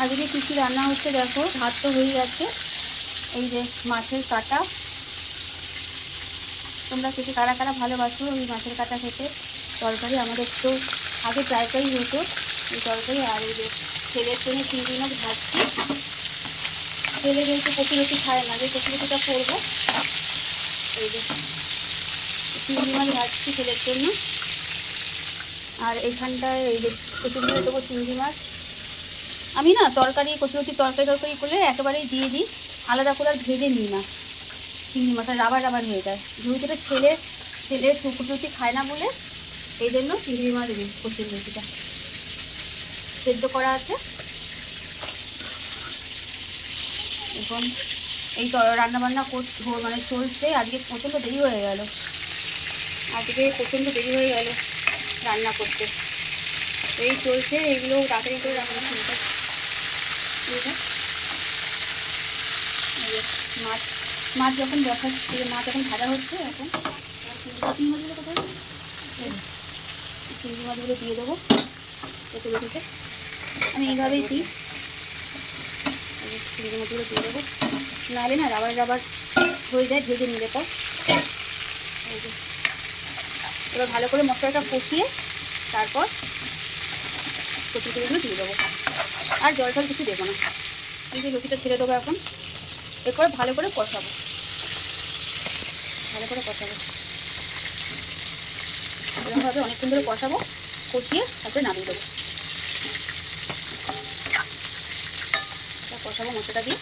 আজকে কী কী রান্না হচ্ছে দেখো। ভাত তো হয়ে গেছে, এই যে মাছের কাটা। তোমরা কে কারা কারা ভালোবাসো এই মাছের কাটা খেতে। তরকারি আমাদের তো আগে প্রায় হতো এই তরকারি। আর এই যে ছেলের জন্য চিংড়ি মাছ ভাজছি। ছেলে যেহেতু কচুরুটি খায় না, যে কচুরুটিটা করবো, এই যে চিংড়ি মাছ ভাজছি ছেলের জন্য। আর এইখানটায় এই যে কচুরুটি দেবো চিংড়ি মাছ। আমি না তরকারি কচুরুটি তরকারি করলে একেবারেই দিয়ে দিই, আলাদা করে আর ভেজে নিই না। চিংড়ি মাছ রাবার হয়ে যায়। যেহেতু ছেলে কচুরুটি খায় না বলে এই জন্য চিংড়ি মাছ দিই। কচুরুটিটা সেদ্ধ করা আছে। এখন এই রান্নাবান্না মানে চলছে। আজকে প্রচণ্ড দেরি হয়ে গেল রান্না করতে। এই চলছে, এইগুলো তাড়াতাড়ি করে রান্না শুনতে। মাছ যখন বসাচ্ছি, মাছ এখন ভাজা হচ্ছে। এখন চিংড়ি মাছগুলো কোথায়, চিংড়ি মাছগুলো দিয়ে দেবো কচুরুটিতে। আমি এইভাবেই দিই, চিংড়ি মাছগুলো দিয়ে দেবো। নাহলে না রাবার হয়ে যায় ভেজে নিলে পর। এবার ভালো করে মশলাটা কষিয়ে তারপর কচুরুটিগুলো দিয়ে দেবো। আর জল কিছু দেবো না। আমি যে লুচিটা ছেড়ে দেবো এখন। এরপর ভালো করে কষাবো। এরকমভাবে অনেকক্ষণ ধরে কষাবো, কষিয়ে তারপরে নামিয়ে দেবো। কষাবো মশলাটা দিয়ে।